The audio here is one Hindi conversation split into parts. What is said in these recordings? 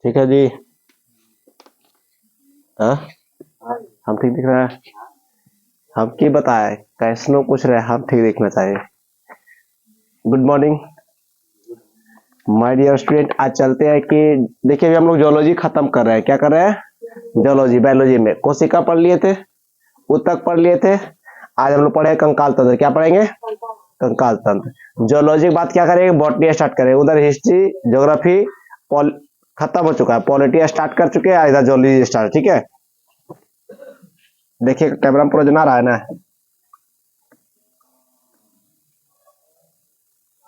ठीक है जी। हाँ, हम ठीक दिख रहा है। हम की बताए कैसनो पूछ रहे हैं, हम ठीक दिखना चाहिए। Good morning my dear student. आज चलते हैं कि देखिए अभी हम लोग जोलॉजी खत्म कर रहे हैं। क्या कर रहे हैं? जोलॉजी। बायोलॉजी में कोशिका पढ़ लिए थे, ऊतक पढ़ लिए थे। आज हम लोग पढ़े कंकाल तंत्र। क्या पढ़ेंगे? कंकाल तंत्र। जोलॉजी के बाद क्या करेंगे? बॉटनी स्टार्ट करेंगे। उधर हिस्ट्री, ज्योग्राफी, खत्म हो चुका है। पॉलिटी स्टार्ट कर चुके हैं, इधर जोलॉजी स्टार्ट। ठीक है, देखिए कैमरा में पूरा जना रहा है ना?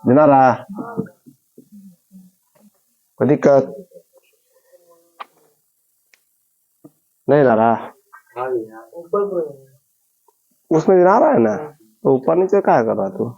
जना रहा? कोई दिक्कत नहीं ला रहा? उसमें जना रहा है ना, तो ऊपर नीचे क्या कर रहा तू?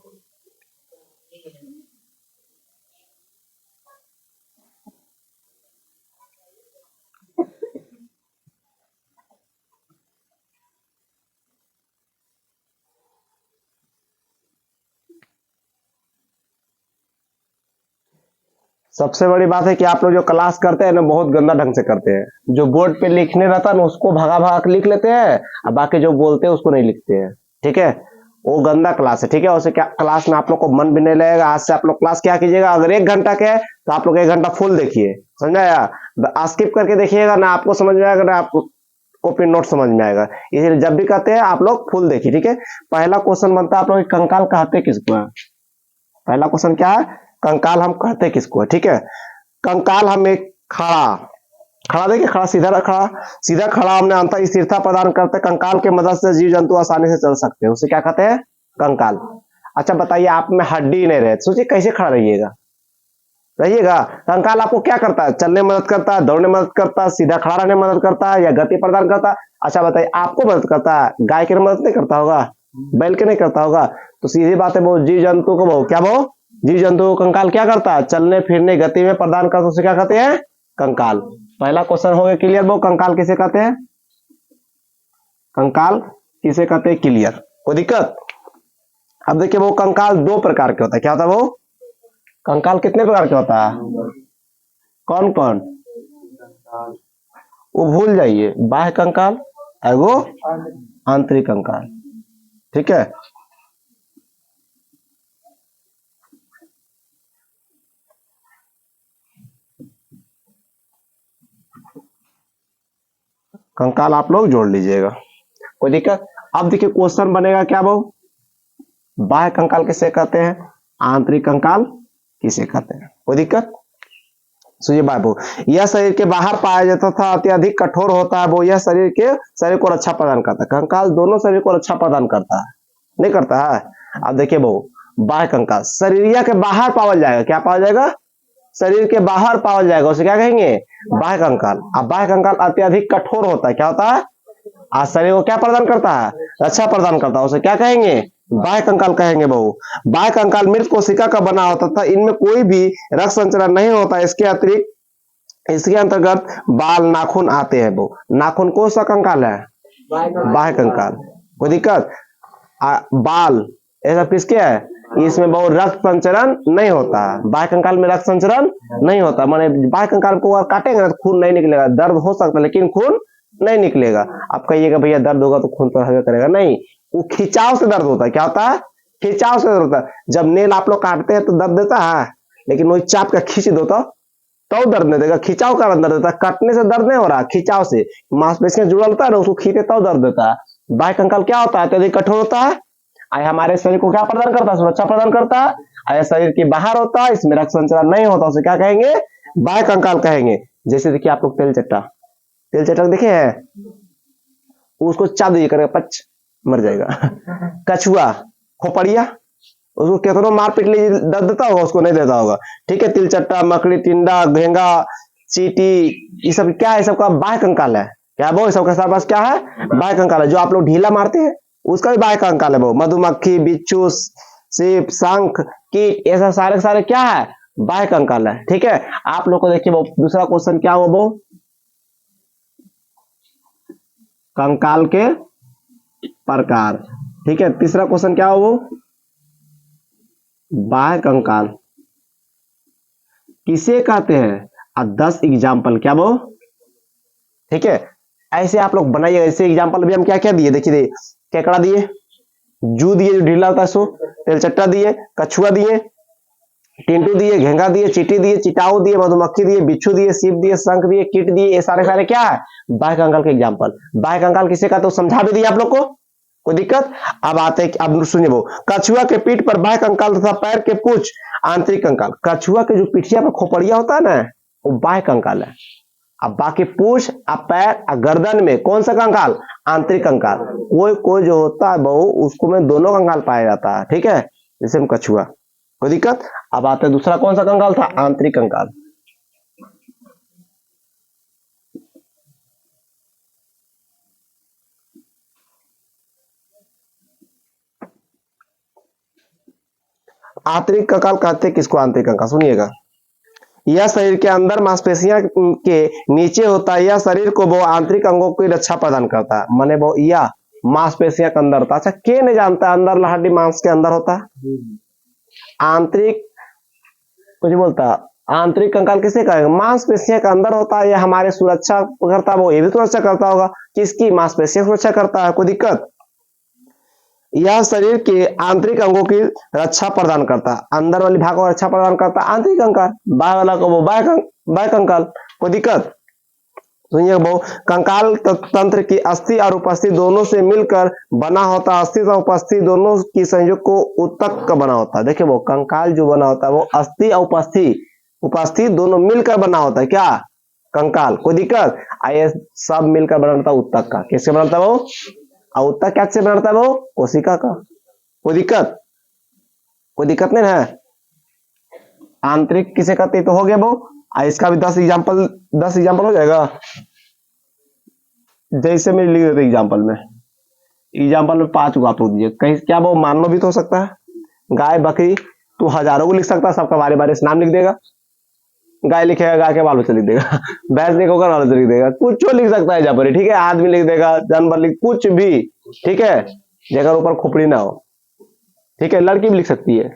सबसे बड़ी बात है कि आप लोग जो क्लास करते हैं ना, बहुत गंदा ढंग से करते हैं। जो बोर्ड पे लिखने रहता है ना, उसको भगा भगा के लिख लेते हैं, और बाकी जो बोलते हैं उसको नहीं लिखते हैं। ठीक है, वो गंदा क्लास है। ठीक है, उसे क्या क्लास में आप लोग को मन भी नहीं लगेगा। आज से आप लोग क्लास क्या कीजिएगा, अगर 1 घंटा के है तो आप लोग 1 घंटा फुल देखिए, समझ आया? स्किप करके देखिएगा ना, आपको समझ में आएगा ना, आपको कॉपी नोट समझ में आएगा। इसलिए जब भी कहते हैं आप लोग फुल देखिए। ठीक है, पहला क्वेश्चन बनता है आप लोग कंकाल कहते किसको है? पहला क्वेश्चन क्या है? कंकाल हम कहते किसको है? ठीक है, कंकाल हम एक खड़ा खड़ा देखिए, खड़ा सीधा खड़ा हमने अंतर स्थिरता प्रदान करते कंकाल के मदद से जीव जंतु आसानी से चल सकते हैं, उसे क्या कहते हैं? कंकाल। अच्छा बताइए, आप में हड्डी नहीं रहे, सोचिए कैसे खड़ा रहिएगा? कंकाल आपको क्या करता है? चलने में मदद करता है, दौड़ने में मदद करता है, सीधा खड़ा रहने में मदद करता है, या गति प्रदान करता है? अच्छा बताइए, आपको मदद करता है, गाय के मदद नहीं करता होगा, बैल के नहीं करता होगा? तो सीधी बात है, वो जीव जंतु को वो क्या वो जीव जंतु को कंकाल क्या करता है? चलने फिरने गति में प्रदान करता है, उसे क्या कहते हैं? कंकाल। पहला क्वेश्चन हो गया क्लियर। वो कंकाल किसे कहते हैं? कंकाल किसे कहते हैं? क्लियर, कोई दिक्कत? अब देखिए, वो कंकाल 2 प्रकार के होता है। क्या होता है वो कंकाल? कितने प्रकार के होता है? कौन कौन? वो भूल जाइए, बाह्य कंकाल और वो आंतरिक कंकाल। ठीक है, कंकाल आप लोग जोड़ लीजिएगा, कोई दिक्कत? अब देखिए क्वेश्चन बनेगा क्या वो बाह्य कंकाल किसे कहते हैं, आंतरिक कंकाल किसे कहते हैं? कोई दिक्कत? सुनिए बाबू, यह शरीर के बाहर पाया जाता था, अत्यधिक कठोर होता है वो, यह शरीर को रक्षा प्रदान करता है। कंकाल दोनों शरीर को रक्षा प्रदान करता है, नहीं करता है? अब देखिए बहु बाह्य कंकाल शरीरिया के बाहर पावल जाएगा। क्या पावल जाएगा? शरीर के बाहर पावल जाएगा, उसे क्या कहेंगे? बाह्य कंकाल। अब बाह्य कंकाल अत्यधिक कठोर होता है। क्या होता है? आज शरीर को क्या प्रदान करता है? रक्षा प्रदान करता है, उसे क्या कहेंगे? बाह्य कंकाल कहेंगे बहु। बाह्य कंकाल मृत कोशिका का बना होता था, इनमें कोई भी रक्त संचरण नहीं होता। इसके अतिरिक्त इसके अंतर्गत बाल नाखून आते हैं। वो नाखून कौन सा कंकाल है? बाह्य कंकाल। कोई दिक्कत? बाल ऐसा किसके है? इसमें बहुत रक्त संचरण नहीं होता। बाह्य कंकाल में रक्त संचरण नहीं होता, माने बाह्य कंकाल को काटेंगे ना तो खून नहीं निकलेगा। दर्द हो सकता है लेकिन खून नहीं निकलेगा। आप कहिएगा भैया दर्द होगा तो खून तो हवे करेगा, नहीं, वो खिंचाव से दर्द होता है। क्या होता है? खिंचाव से दर्द होता है। जब नेल आप लोग काटते हैं तो दर्द देता है, लेकिन वही चाप का खींच दो तो दर्द नहीं देगा। खिंचाव का दर्द देता है, कटने से दर्द नहीं हो रहा, खिंचाव से मांसपेशियां जुड़ा होता है ना, उसको खींचे तो दर्द देता है। बाह्य कंकाल क्या होता है? अत्यधिक कठोर होता है, आय हमारे शरीर को क्या प्रदान करता है? सुरक्षा प्रदान करता है। आय शरीर के बाहर होता है, इसमें रक्त संचरण नहीं होता, उसे क्या कहेंगे? बाह्य कंकाल कहेंगे। जैसे देखिए आप लोग तेल चट्टा देखे हैं, उसको चाप दीजिए करेगा पच, मर जाएगा। कछुआ, खोपड़िया, उसको कितनों मार पीट लीजिए, दर्द देता होगा? उसको नहीं देता होगा। ठीक है, तिलचट्टा, मकड़ी, टिंडा, घेंगा, चीटी, ये सब क्या है? सबका बाह्य कंकाल है। क्या वो सबके पास क्या है? बाह्य कंकाल है। जो आप लोग ढीला मारते हैं उसका भी बाह्य कंकाल है। वो मधुमक्खी, बिच्छू, सीप, शंख, कीट, ये सब सारे सारे क्या है? बाह्य कंकाल है। ठीक है, आप लोग को देखिए वो दूसरा क्वेश्चन क्या हुआ, वो कंकाल के प्रकार। ठीक है, तीसरा क्वेश्चन क्या हुआ, वो बाह्य कंकाल किसे कहते हैं? और 10 एग्जाम्पल क्या वो, ठीक है। ऐसे आप लोग बनाइए। ऐसे एग्जाम्पल भी हम क्या क्या दिए, देखिए केकड़ा दिए, जू दिए जो ढीला होता है सो, तेलचट्टा दिए, कछुआ दिए, टिंटू दिए, घेंगा दिए, चीटी दिए, चिटाऊ दिए, मधुमक्खी दिए, बिच्छू दिए, सीप दिए, शंख दिए, कीट दिए। ये सारे सारे क्या है, बाह्य कंकाल के एग्जाम्पल। बाह्य कंकाल किसे का तो समझा भी दिया आप लोग को, कोई दिक्कत। अब आते हैं, अब सुनिए वो, कछुआ के पीठ पर बाह्य कंकाल तथा पैर के पूंछ आंतरिक कंकाल। कछुआ के जो पीठिया पर खोपड़िया होता है ना, वो बाह्य कंकाल है। अब बाकी पूंछ, अब पैर, गर्दन में कौन सा कंकाल, आंतरिक कंकाल। कोई कोई जो होता है बहु, उसको में दोनों कंकाल पाया जाता है, ठीक है, जैसे हम कछुआ, कोई दिक्कत। अब आते हैं दूसरा कौन सा कंकाल था, आंतरिक कंकाल। आंतरिक कंकाल कहते हैं किसको, आंतरिक कंकाल, सुनिएगा। यह शरीर के अंदर मांसपेशियां के नीचे होता है। यह शरीर को वो आंतरिक अंगों की रक्षा प्रदान करता है। माने वो यह मांसपेशियां के अंदर होता है। अच्छा, के नहीं जानता अंदर हड्डी मांस के अंदर होता है। आंतरिक कुछ बोलता, आंतरिक कंकाल किसे कहेंगे, मांसपेशियां के अंदर होता है। यह हमारे सुरक्षा करता है, वो ये भी सुरक्षा करता होगा, किसकी, मांसपेशियां सुरक्षा करता है, कोई दिक्कत। यह शरीर के आंतरिक अंगों की रक्षा प्रदान करता है। अंदर वाली भाग को रक्षा प्रदान करता है आंतरिक कंकाल, बाहर वाला को वो बाह्य कंकाल, कोई दिक्कत। सुनिए वो, कंकाल तंत्र की अस्थि और उपस्थि दोनों से मिलकर बना होता है। अस्थि और उपस्थि दोनों की संयोग को उत्तक का बना होता है। देखिए वो कंकाल जो बना होता है वो अस्थि और उपस्थि दोनों मिलकर बना होता है, क्या, कंकाल, कोई दिक्कत। ये सब मिलकर बनाता है उत्तक का। किससे बनाता है वो, और उत्तक क्या से बनाता है वो, कोशिका का, कोई दिक्कत, कोई दिक्कत नहीं है। आंतरिक किसे कहते तो हो गया वो। इसका भी 10 एग्जाम्पल हो जाएगा, जैसे मैं लिख देते एग्जाम्पल में। एग्जाम्पल में 5 को आप लोग दीजिए, कहीं क्या वो मानव भी तो हो सकता है। गाय बकरी तो हजारों को लिख सकता है, सबका बारे बारे से नाम लिख देगा। गाय लिखेगा, गाय के बाल बच्चे लिख देगा। भैंस लिखोगा, बाल बच्चे लिख देगा। कुछ जो लिख सकता है जहाँ पर, ठीक है। आदमी लिख देगा, जानवर लिख, कुछ भी, ठीक है, जगह ऊपर खोपड़ी ना हो, ठीक है। लड़की भी लिख सकती है,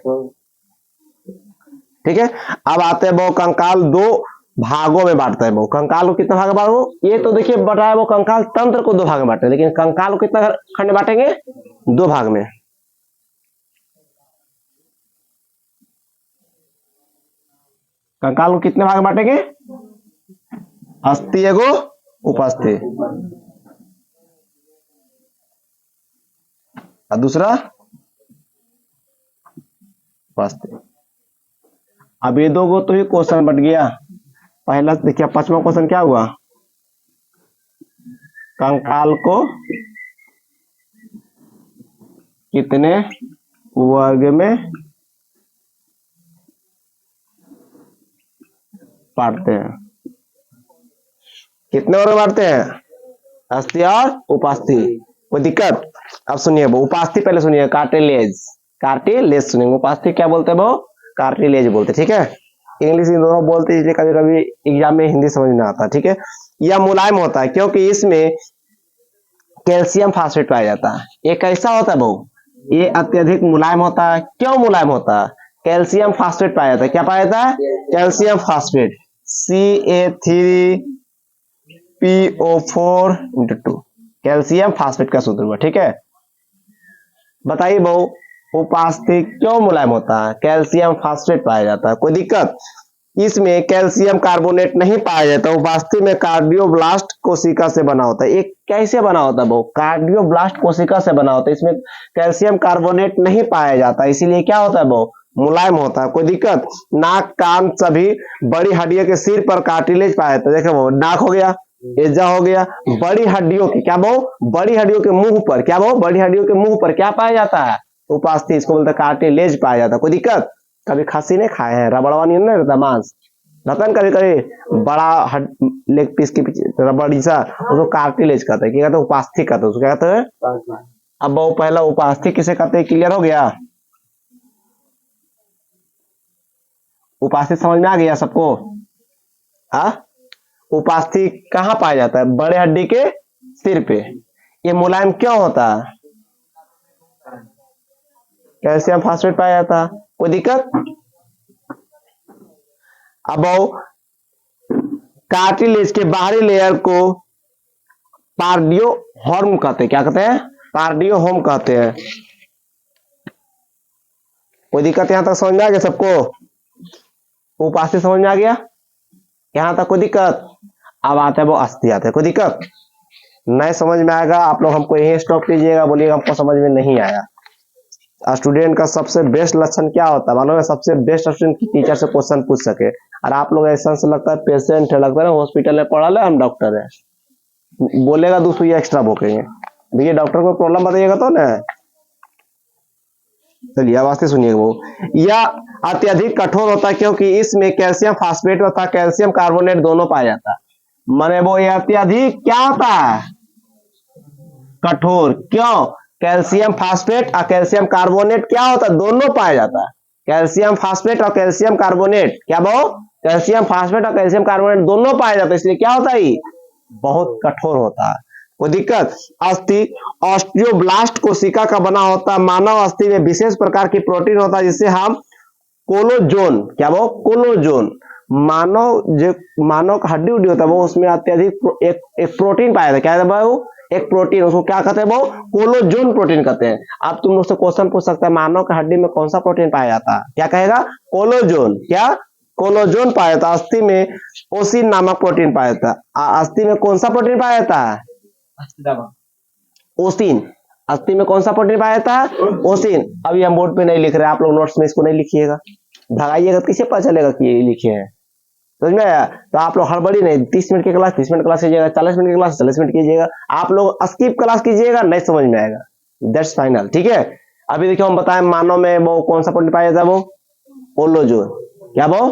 ठीक है। अब आते हैं वो, कंकाल दो भागों में बांटता है वो। कंकाल को कितना भाग में बांटो, ये तो देखिए बटा है वो, कंकाल तंत्र को 2 भाग में बांटे, लेकिन कंकाल को कितना खंड में बांटेंगे, 2 भाग में। कंकाल को कितने भाग में बांटेंगे, अस्थि एगो उपस्थि, और दूसरा उपस्थि। अब ये 2 को तो ही क्वेश्चन बट गया। पहला देखिए, 5वां क्वेश्चन क्या हुआ, कंकाल को कितने वर्ग में बांटते हैं, कितने वर्ग में बांटते हैं, अस्थि और उपास्थि, कोई दिक्कत। अब सुनिए वो उपास्थि, पहले सुनिए, कार्टिलेज, कार्टिलेज सुनिए। उपास्थि क्या बोलते हैं वो, कार्टिलेज बोलते, ठीक है। इंग्लिश इन दोनों बोलते हैं, इसलिए कभी कभी एग्जाम में हिंदी समझ में आता है, ठीक है। यह मुलायम होता है क्योंकि इसमें कैल्शियम फास्फेट पाया जाता है। ये कैसा होता है बहु, ये अत्यधिक मुलायम होता है। क्यों मुलायम होता है, कैल्शियम फास्फेट पाया जाता है। क्या पाया जाता है, calcium phosphate, CA3PO4 × 2, calcium phosphate का सूत्र हुआ, ठीक है। बताइए बहु, उपास्थि क्यों मुलायम होता है, कैल्शियम फास्फेट पाया जाता है, कोई दिक्कत। इसमें कैल्शियम कार्बोनेट नहीं पाया जाता। उपास्थि में कार्डियोब्लास्ट कोशिका से बना होता है। एक कैसे बना होता है वो, कार्डियोब्लास्ट कोशिका से बना होता है। इसमें कैल्शियम कार्बोनेट नहीं पाया जाता, इसीलिए क्या होता है वो, मुलायम होता है, कोई दिक्कत। नाक कान सभी बड़ी हड्डियों के सिर पर कार्टिलेज पाया जाता है। देखो वो नाक हो गया, एजा हो गया, बड़ी हड्डियों के क्या वो, बड़ी हड्डियों के मुंह पर क्या वो, बड़ी हड्डियों के मुंह पर क्या पाया जाता है, उपास्थि, इसको बोलते हैं कार्टिलेज पाया जाता है, कोई दिक्कत। कभी खस्सी नहीं खाए हैं, रबड़वा नहीं रहता मांस, रहता है कभी कभी बड़ा लेग पीस के पीछे रबड़ी सा, उसको कार्टिलेज कहते हैं। क्या कहते हैं, उपास्थि कहते हैं, उसको क्या कहते हैं। अब वो पहला उपास्थि किसे कहते हैं, क्लियर हो गया, उपास्थि समझ में आ गया सबको। हाँ, उपास्थि कहाँ पाया जाता है, बड़े हड्डी के सिर पे। ये मुलायम क्यों होता है, कैल्शियम फास्फेट पाया जाता है, कोई दिक्कत। अब कार्टिलेज के बाहरी लेयर को पार्डियोहोर्म कहते हैं। क्या कहते हैं? पार्डियोहोर्म कहते हैं। कोई दिक्कत यहां तक समझ में आ गया सबको? उपास्थि समझ में आ गया? यहां तक कोई दिक्कत? अब आते हैं वो अस्थि आते हैं। कोई दिक्कत नहीं समझ में आएगा आप लोग हमको यही स्टॉप कीजिएगा, बोलिएगा हमको समझ में नहीं आया। स्टूडेंट का सबसे बेस्ट लक्षण क्या होता है मालूम है? सबसे बेस्ट स्टूडेंट की टीचर से क्वेश्चन पूछ सके। और आप लोग ऐसा से लगता है पेशेंट है, लगता है हॉस्पिटल में पढ़ा है हम डॉक्टर है, बोलेगा 2 सुइयां एक्स्ट्रा भोंकेंगे। देखिए डॉक्टर को प्रॉब्लम बताइएगा तो ना। चलिए आवाज से सुनिए। वो यह अत्यधिक कठोर होता है क्योंकि इसमें कैल्शियम फास्फेट तथा कैल्शियम कार्बोनेट दोनों पाया जाता है। माने वो ये अत्यधिक क्या होता है? कठोर। क्यों? कैल्शियम फास्फेट और कैल्शियम कार्बोनेट क्या होता है? दोनों पाया जाता है। कैल्शियम फास्फेट और कैल्शियम कार्बोनेट क्या वो? कैल्शियम फास्फेट और कैल्शियम कार्बोनेट दोनों पाया जाता है, इसलिए क्या होता है? बहुत कठोर होता है। कोई दिक्कत? अस्थि ऑस्टियोब्लास्ट कोशिका का बना होता है। मानव अस्थि में विशेष प्रकार की प्रोटीन होता है जिसे हम कोलोजोन, क्या वो? कोलोजोन। मानव का हड्डी उड्डी होता है वो, उसमें अत्यधिक एक प्रोटीन पाया जाता है। क्या है वो? एक प्रोटीन, उसको क्या कहते हैं? वो कोलोजोन प्रोटीन कहते हैं। अब तुम लोग से क्वेश्चन पूछ सकता है मानव की हड्डी में कौन सा प्रोटीन पाया जाता है? क्या कहेगा? कोलोजोन। क्या? कोलोजोन पाया जाता है। अस्थि में ओसिन नामक प्रोटीन पाया जाता है। अस्थि में कौन सा प्रोटीन पाया जाता है? ओसिन। अस्थि में कौन सा प्रोटीन पाया जाता है? ओसिन। अभी हम बोर्ड पे नहीं लिख रहे, आप लोग नोट्स में इसको नहीं लिखिएगा, भगाइएगा तो किसे पता चलेगा कि ये लिखे हैं? समझ में आया? तो आप लोग हड़बड़ी नहीं, 30 मिनट की क्लास 30 मिनट क्लास कीजिएगा, 40 मिनट की क्लास 40 मिनट कीजिएगा। आप लोग स्किप क्लास कीजिएगा, नहीं समझ में आएगा, दैट्स फाइनल। ठीक है, अभी देखिए हम बताएं मानव में वो कौन सा प्रोटीन पाया जाता है? वो कोलोजोन। क्या वो?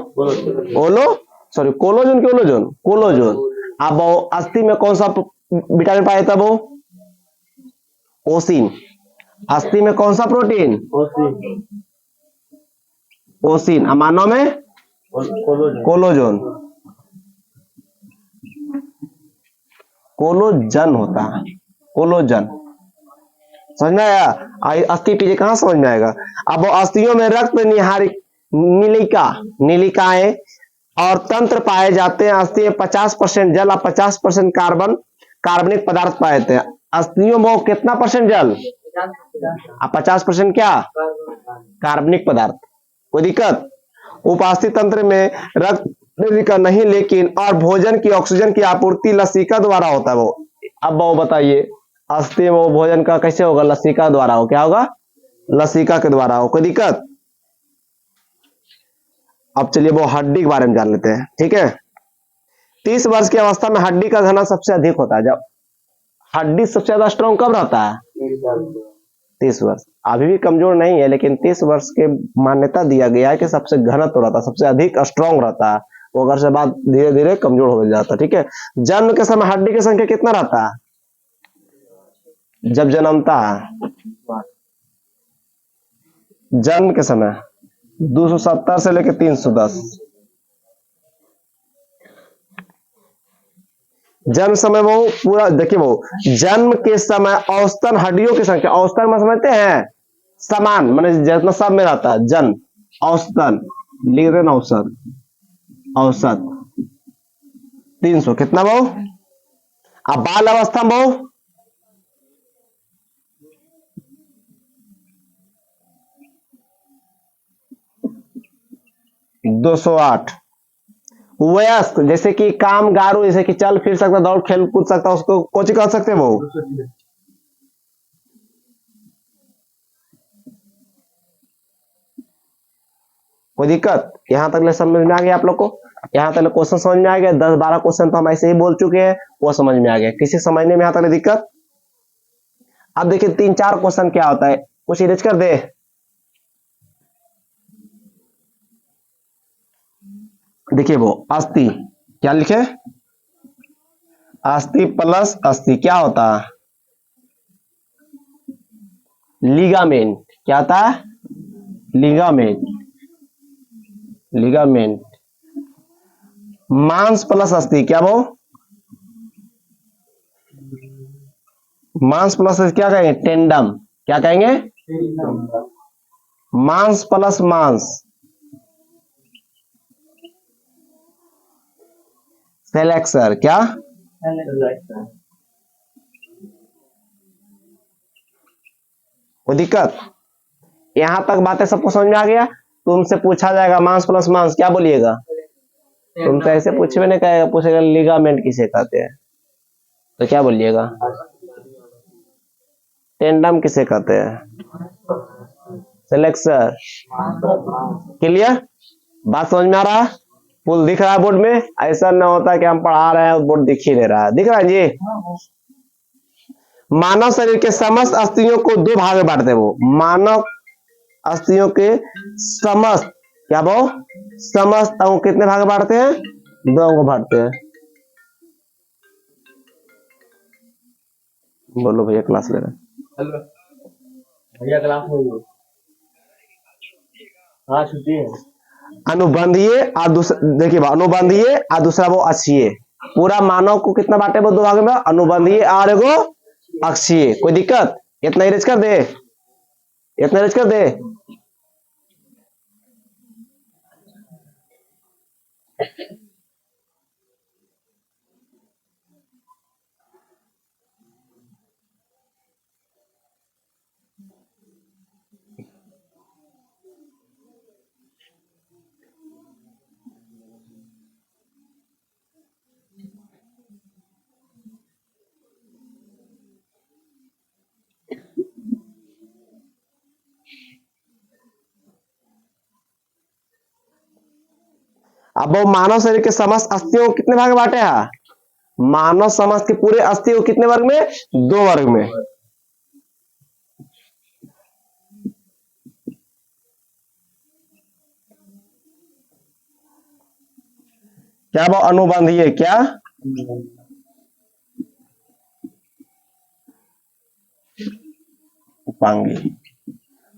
कोलोजोन के ओलोजोन कोलोजोन। अब वो अस्थि में कौन सा विटामिन पाया जाता है? वो ओसिन। अस्थि में कौन सा प्रोटीन? ओसिन। मानव में कोलोजोन। कोलोजन होता है, कोलोजन। समझ में आया? अस्थि टीजे कहां समझ में आएगा? अब वो अस्थियों में रक्त नीलिकाएं और तंत्र पाए जाते हैं। अस्थि में 50% जल और 50% कार्बनिक पदार्थ पाए जाते हैं। अस्थियों में कितना परसेंट जल और 50% क्या? कार्बनिक पदार्थ। कोई दिक्कत? उपास्थि तंत्र में रक्त लसिका नहीं, लेकिन और भोजन की ऑक्सीजन की आपूर्ति लसिका द्वारा होता है वो। अब वो बताइए अस्थि में वो भोजन का कैसे होगा? लसिका द्वारा हो। क्या होगा? लसिका के द्वारा हो। कोई दिक्कत? अब चलिए वो हड्डी के बारे में जान लेते हैं। ठीक है, 30 वर्ष की अवस्था में हड्डी का घनत्व सबसे अधिक होता है। जब हड्डी सबसे ज्यादा स्ट्रॉन्ग कब रहता है? 30 वर्ष। अभी भी कमजोर नहीं है, लेकिन 30 वर्ष के मान्यता दिया गया है कि सबसे घनत्व रहता है, सबसे अधिक स्ट्रॉन्ग रहता है। वो अगर से बाद धीरे धीरे कमजोर हो जाता है। ठीक है, जन्म के समय हड्डी की संख्या कितना रहता है? जब जन्मता है, जन्म के समय 270 से लेकर 310। जन्म समय वो पूरा देखिए, वो जन्म के समय औसतन हड्डियों की संख्या, औसतन में समझते हैं समान, माने जितना सब में रहता है जन्म, औसतन लिख देना, औसत औसत 300 कितना बहु। अब बाल अवस्था में बहु 208। वयस्क जैसे कि काम गारू, जैसे कि चल फिर सकता, दौड़ खेल कूद सकता, उसको कोची कह सकते हैं वो? कोई दिक्कत? यहां तक ले समझ में आ गया आप लोग को? यहां तक क्वेश्चन समझ में आ गया? 10-12 क्वेश्चन तो हम ऐसे ही बोल चुके हैं, वो समझ में आ गया। किसी समझने में यहां तक दिक्कत? अब देखिए 3-4 क्वेश्चन क्या होता है, कुछ इरेज कर दे। देखिए वो अस्थि क्या लिखे? अस्थि प्लस अस्थि क्या होता है? लिगामेंट। क्या होता है? लिगामेंट। लिगामेंट। मांस प्लस अस्थि क्या वो? मांस प्लस क्या कहेंगे? टेंडम। क्या कहेंगे? मांस प्लस मांस सेलेक्सर, क्या? कोई दिक्कत? यहां तक बातें सबको समझ में आ गया? तुमसे पूछा जाएगा मांस प्लस मांस, क्या बोलिएगा? तुमसे ऐसे पूछे नहीं कहेगा, पूछेगा लिगामेंट किसे कहते हैं, तो क्या बोलिएगा? टेंडम किसे कहते हैं? सेलेक्सर। क्लियर? बात समझ में आ रहा? फुल दिख रहा है बोर्ड में? ऐसा ना होता कि हम पढ़ा रहे हैं बोर्ड दिख ही नहीं रहा है। दिख रहा है जी? मानव शरीर के समस्त अस्थियों को दो भाग में बांटते हैं वो। मानव अस्थियों के समस्त, क्या वो समस्त अंग कितने भाग में बांटते हैं? दो अंग बांटते हैं। बोलो भैया क्लास ले रहे भैया क्लास में हो? हाँ छुट्टी है। अनुबंधीय और दूसरा, देखिए अनुबंधीय और दूसरा वो अक्षीय। पूरा मानव को कितना बांटे वो दो भाग में? अनुबंधीय और एगो अक्षीय। कोई दिक्कत? इतना इरेज कर दे, इतना इरेज कर दे। अब वो मानव शरीर के समस्त अस्थियों को कितने भाग में बांटे हैं? मानव समाज के पूरे अस्थि को कितने वर्ग में? दो वर्ग में। क्या वो अनुबंधीय, क्या? उपांगी।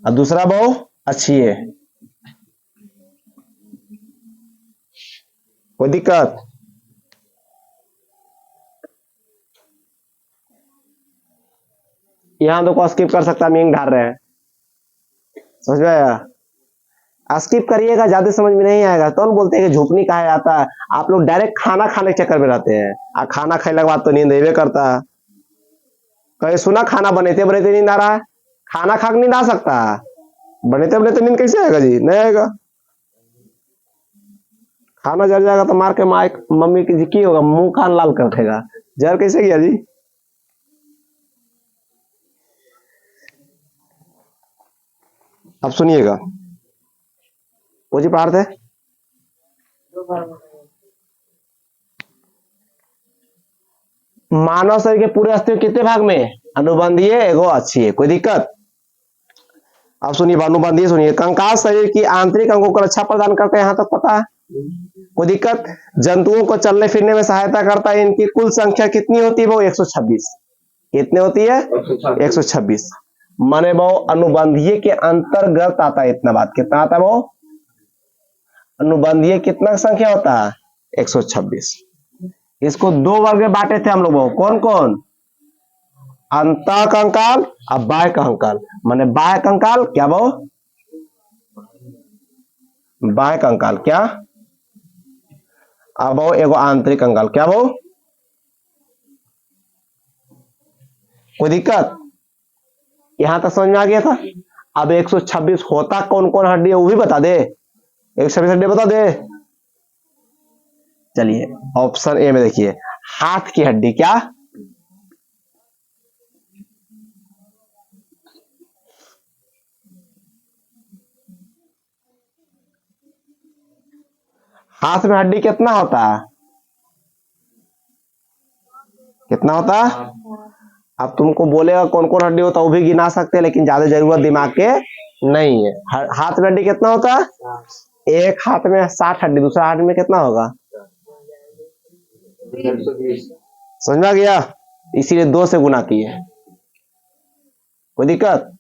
और दूसरा वो अक्षीय। कोई दिक्कत? यहां तो को स्किप कर सकता, मीनिंग ढाल रहे हैं, समझ में आया? स्किप करिएगा, ज्यादा समझ में नहीं आएगा। तो बोलते हैं कि झुकनी कहा जाता है। आप लोग डायरेक्ट खाना खाने के चक्कर में रहते हैं, और खाना खाने के बाद तो नींद आवे करता है। कहीं सुना खाना बनते बनते नींद आ रहा है? खाना खा के नींद आ सकता है? बनते बनते नींद कैसे आएगा जी? नहीं आएगा। खाना जल जाएगा तो मार के माइक मम्मी की जी की होगा, मुंह कान लाल कर देगा। जर कैसे गया जी? अब सुनिएगा, वो जी पढ़ाते हैं। मानव शरीर के पूरे अस्तित्व कितने भाग में? अनुबंधीय एगो अक्षीय। कोई दिक्कत? अब सुनिए अनुबंधीय, सुनिए। कंकाल शरीर की आंतरिक अंगों को रक्षा प्रदान करते हैं, यहां तक पता है? कोई दिक्कत? जंतुओं को चलने फिरने में सहायता करता है। इनकी कुल संख्या कितनी होती है? वो 126। कितने होती है? 126। माने वो अनुबंधीय के अंतर्गत आता है। इतना बात कितना आता है? वो अनुबंधीय कितना संख्या होता है? 126। इसको दो वर्ग में बांटे थे हम लोग। कौन कौन? अंतः कंकाल और बाह्य कंकाल। माने बाह्य कंकाल, क्या वो बाह्य कंकाल, क्या? अब वो एगो आंतरिक कंकाल, क्या वो? कोई दिक्कत? यहां तक समझ में आ गया था? अब 126 होता कौन कौन हड्डी है वो भी बता दे। 126 हड्डी बता दे। चलिए ऑप्शन ए में देखिए, हाथ की हड्डी, क्या? हाथ में हड्डी कितना होता है? कितना होता है? अब तुमको बोलेगा कौन कौन हड्डी होता है, वो भी गिना सकते हैं, लेकिन ज्यादा जरूरत दिमाग के नहीं है। हाथ में हड्डी कितना होता है? एक हाथ में 60 हड्डी, दूसरा हाथ में कितना होगा? 120। समझ में आ गया? इसीलिए 2 से गुना किए। कोई दिक्कत?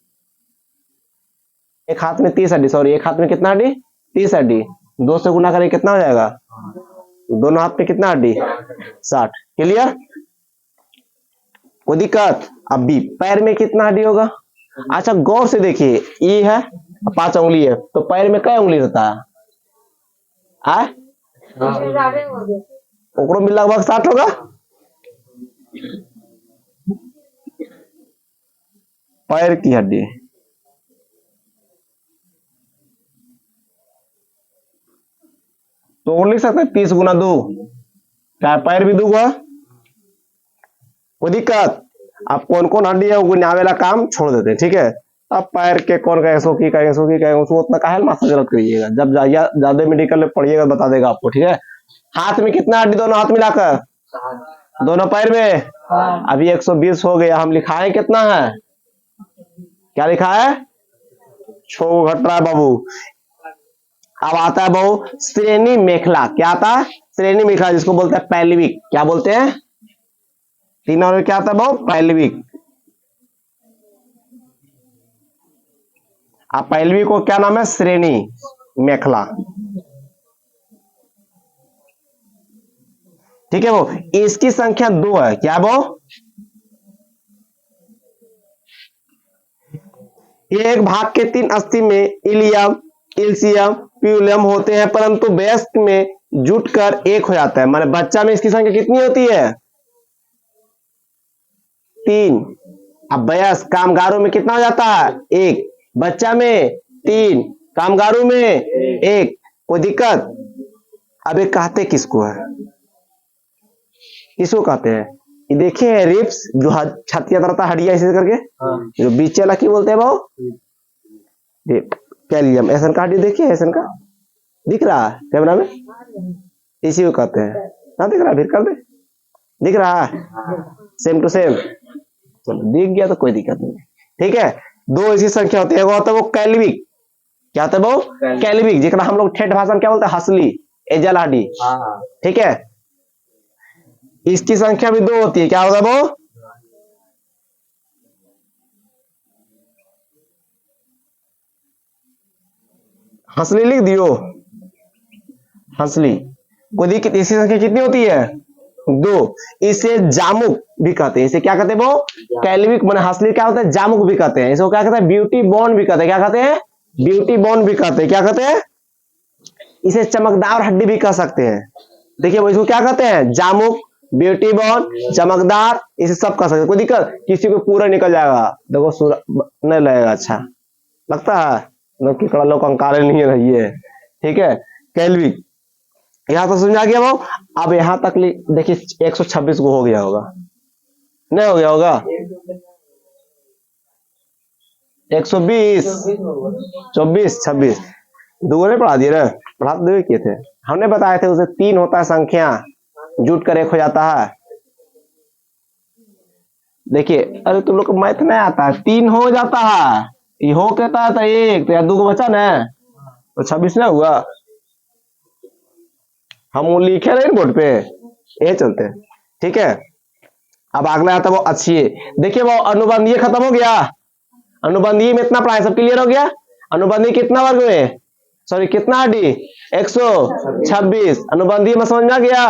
एक हाथ में 30 हड्डी, सॉरी एक हाथ में कितना हड्डी? 30 हड्डी। 2 से गुना करें कितना हो जाएगा? दोनों हाथ में कितना हड्डी? 60। क्लियर? कोई दिक्कत? अब बी, पैर में कितना हड्डी होगा? अच्छा गौर से देखिए, ये है 5 उंगली है, तो पैर में कई उंगली रहता है? ओकरो में लगभग 60 होगा। पैर की हड्डी तो लिख सकते हैं 30 गुना 2, क्या पैर भी 2 हुआ। कोई दिक्कत। आप कौन कौन हड्डी है वो गिनावे वाला काम छोड़ देते हैं, ठीक है। अब पैर के कौन का 100 की का 100 की का उसको उतना काहे मास्टर गलत करिएगा, जब ज्यादा मेडिकल में पढ़िएगा बता देगा आपको, ठीक है। हाथ में कितना हड्डी, दोनों हाथ मिलाकर, दोनों पैर में अभी 120 हो गया। हम लिखाए कितना है, क्या लिखा है, 6 घट रहा है बाबू। अब आता है बहु श्रेणी मेखला, क्या आता है, श्रेणी मेखला, जिसको बोलते हैं पैल्विक, क्या बोलते हैं, 3 और क्या आता है बहु, पैल्विक। अब पैल्विक को क्या नाम है, श्रेणी मेखला, ठीक है। वो इसकी संख्या 2 है, क्या वो, एक भाग के 3 अस्थि में इलियम, इल्सियम, प्यूलियम होते हैं, परंतु वयस्क में जुटकर एक हो जाता है। माने बच्चा में इसकी संख्या कितनी होती है, 3। अब वयस्क कामगारों में कितना हो जाता है, 1। बच्चा में 3, कामगारों में 1। कोई दिक्कत। अब ये कहते किसको है, किसको कहते हैं, ये देखिए रिप्स जो छाती तरता हड्डियां ऐसे करके, जो बीच वाला की बोलते हैं वो कैलियम, ऐसा का हड्डी देखिए, ऐसा का दिख रहा है कैमरा में, इसी को कहते हैं ना, दिख रहा है, फिर कर दे, दिख रहा है सेम टू सेम, चलो दिख गया तो कोई दिक्कत नहीं, ठीक है। 2 ऐसी संख्या होती है, वो होता है वो कैल्विक, क्या होता है वो कैल्विक, जिसका हम लोग ठेठ भाषा में क्या बोलते हैं, हसली एजल हड्डी, ठीक है। इसकी संख्या भी 2 होती है, क्या होता है वो, हंसली लिख दियो, हंसली। कोई दिक्कत। इसकी संख्या कितनी होती है, 2। इसे जामुक भी कहते हैं, इसे क्या कहते हैं वो, कैल्विक माने हंसली, क्या होता है, जामुक भी कहते हैं, इसको क्या कहते हैं, ब्यूटी बोन भी कहते हैं, क्या कहते हैं, ब्यूटी बोन भी कहते हैं, क्या कहते हैं, इसे चमकदार हड्डी भी कह सकते हैं। देखिए वो इसको क्या कहते हैं, जामुक, ब्यूटी बोन, चमकदार, इसे सब कह सकते हैं। कोई दिक्कत। किसी को पूरा निकल जाएगा, देखो नहीं लगेगा, अच्छा लगता है, लोग कंकाल नहीं रही है, ठीक है। कैल्विक यहां तक समझ आ गया वो। अब यहां तक देखिए 126 को हो गया होगा, नहीं हो गया होगा, 120, 24, 26 दुगने पढ़ा दिए रे, पढ़ा दे किए थे, हमने बताए थे उसे 3 होता है संख्या, जुट कर 1 हो जाता है। देखिए अरे तुम लोग को मैथ नहीं आता है, 3 हो जाता है, ये हो कहता है तो 1 तो 2 को बचा ना, तो 26 ना हुआ, हम वो लिखे रहे बोर्ड पे, ये चलते हैं, ठीक है। अब अगला आता है वो अच्छी, देखिए वो अनुबंधीय खत्म हो गया, अनुबंधीय में इतना पढ़ाई, सब क्लियर हो गया। अनुबंधीय कितना वर्ग में, सॉरी कितना हड्डी, 126। अनुबंधीय में समझ में आ गया,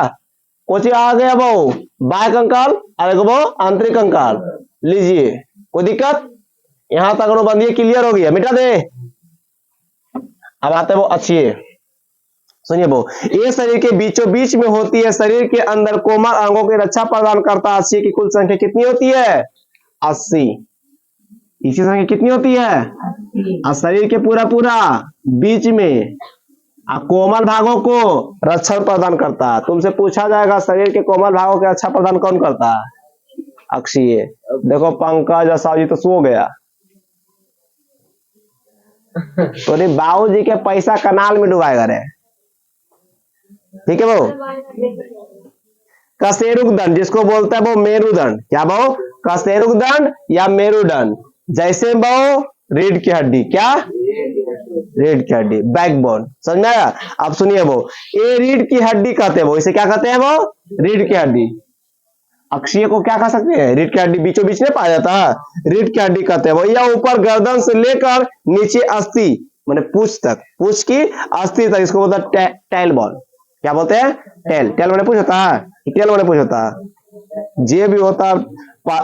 कोची आ गया वो बाह्य कंकाल और वो आंतरिक कंकाल, लीजिए कोई दिक्कत। यहां तक अनुबंधीय क्लियर हो गया, मिटा दे। अब आते वो अच्छी, सुनिए वो, ये शरीर के बीचों बीच में होती है, शरीर के अंदर कोमल अंगों की रक्षा प्रदान करता है। 80 की कुल संख्या कितनी होती है, 80। इसी संख्या कितनी होती है, और शरीर के पूरा बीच में कोमल भागों को रक्षा प्रदान करता है। तुमसे पूछा जाएगा शरीर के कोमल भागों के रक्षा प्रदान कौन करता है, अक्षीय। देखो पंकज असाव जी तो सो गया, तो बाबू जी के पैसा कनाल में डुबाएगा रे, ठीक है। वो कशेरुक दंड, जिसको बोलता है वो मेरुदंड, क्या वो कशेरुक दंड या मेरुदंड, जैसे वो रीढ़ की हड्डी, क्या रीढ़ की हड्डी, बैकबोन, समझ में आया। अब सुनिए वो, ये रीढ़ की हड्डी कहते हैं, वो इसे क्या कहते हैं, वो रीढ़ की हड्डी। अक्षीय को क्या कह सकते हैं, रीढ़ की हड्डी, बीचों बीच नहीं पाया जाता है, रीढ़ की हड्डी कहते हैं वो। या ऊपर गर्दन से लेकर नीचे अस्थि माने पूछ तक, पूछ की अस्थि तक, इसको बोलता है टेल बॉल, क्या बोलते हैं, टेल। टेल मैंने पूछ होता है, टेल मैंने पूछ होता है, जे भी होता है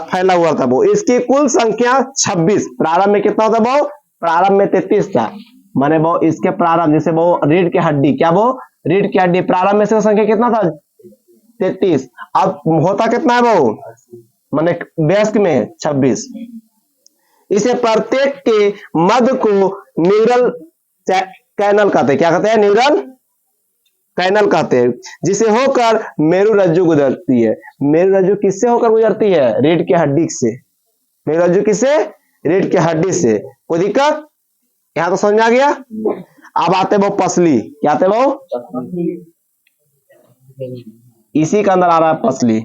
फैला हुआ था वो। इसकी कुल संख्या 26, प्रारंभ में कितना होता है वो, प्रारंभ में 33 था, माने वो इसके प्रारंभ, जैसे वो रीढ़ की हड्डी, क्या वो रीढ़ की हड्डी, प्रारंभ में से संख्या कितना था, 33। अब होता कितना है वो, माने वयस्क में 26। इसे प्रत्येक के मध्य को न्यूरल कैनल कहते हैं। क्या कहते हैं? न्यूरल कैनल कहते हैं, जिसे होकर मेरुरज्जु गुजरती है। मेरुरज्जु किससे होकर गुजरती है? रीढ़ की हड्डी से। मेरुरज्जु किससे? रीढ़ की हड्डी से। कोई दिक्कत? यहां तो समझ आ गया। अब आते वो पसली। क्या आते वो? इसी के अंदर आ रहा है पसली।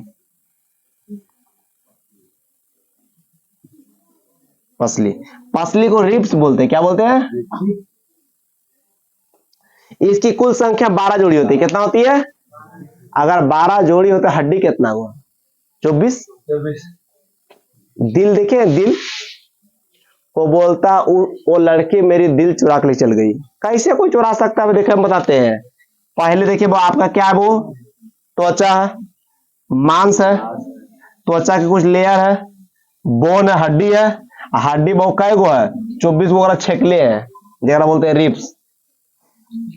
पसली, पसली को रिब्स बोलते हैं। क्या बोलते हैं? इसकी कुल संख्या 12 जोड़ी होती है। कितना होती है? अगर 12 जोड़ी होता है, हड्डी कितना हुआ? 24। दिल देखे, दिल को बोलता वो लड़की मेरी दिल चुरा के ले चल गई। कैसे कोई चुरा सकता है? देखे हम बताते हैं। पहले देखिए वो आपका क्या है, वो त्वचा है, मांस है, त्वचा की कुछ लेयर है, बोन है, हड्डी है। हड्डी बहुत कै गो है? 24 गो छेकले हैं, जरा बोलते हैं रिब्स।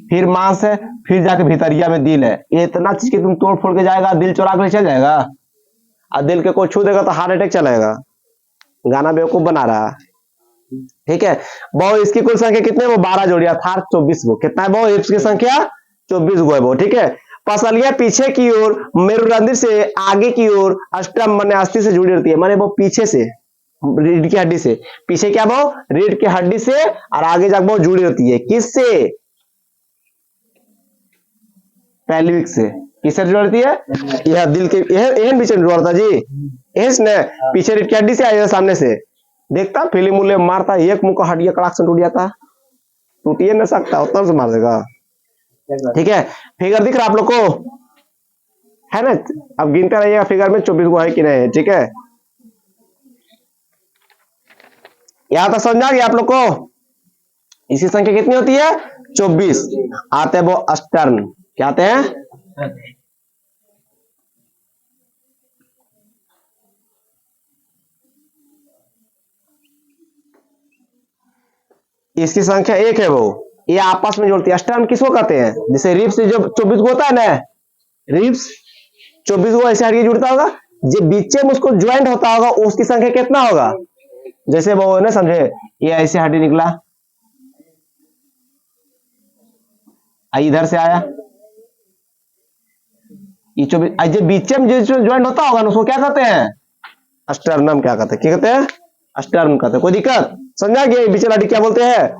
फिर मांस है, फिर जाके भीतरिया में दिल है। ये इतना चीज की तुम तोड़ फोड़ के जाएगा, दिल चुरा के चल जाएगा। और दिल के कोई छू देगा तो हार्ट अटैक चलेगा। गाना बेवकूफ बना रहा है। ठीक है, बहु इसकी कुल संख्या कितने? वो 12 जोड़ी अर्थात 24 गो। कितना है वो? हिप्स की संख्या 24 गो है वो। ठीक है, पसलियां पीछे की ओर मेरुरंध्र से आगे की ओर अस्टम माने अस्थि से जुड़ी रहती है। माने वो पीछे से रीढ़ की हड्डी से, पीछे क्या वो? रीढ़ की हड्डी से, और आगे जाकर वो जुड़ी रहती है। किससे? पेल्विक से। किससे जुड़ती है? यह दिल के एहन बीच में जुड़ता जी, एहस ने पीछे रीढ़ की हड्डी से आया सामने से। देखता फिल्म उल्ले मारता, एक मुंह का हड्डियां कड़ाक से टूट जाता, टूटिए न सकता, उतना से मार देगा। ठीक है, फिगर दिख रहा आप लोग को है ना? अब गिनते रहिएगा फिगर में 24 गो है कि नहीं। ठीक है, यहां तक समझ आ गया आप लोग को? इसी संख्या कितनी होती है? 24। आते हैं वो अस्टर्न। क्या आते हैं? इसकी संख्या 1 है वो, ये आपस में जोड़ती है। अस्टर्न किसको कहते हैं? जैसे रिब्स जो 24 गो होता है ना, रिब्स 24 गो ऐसे हड्डी जुड़ता होगा, जो बीच में उसको ज्वाइंट होता होगा, उसकी संख्या कितना होगा? जैसे वो ना, समझे, ये ऐसे हड्डी निकला, इधर से आया, ये 24 बीच में जो ज्वाइंट होता होगा ना, उसको क्या कहते हैं? अस्टर्नम। क्या कहते हैं? क्या कहते हैं? अस्टर्न कहते हैं। कोई दिक्कत? समझा गया बीच हड्डी क्या बोलते हैं?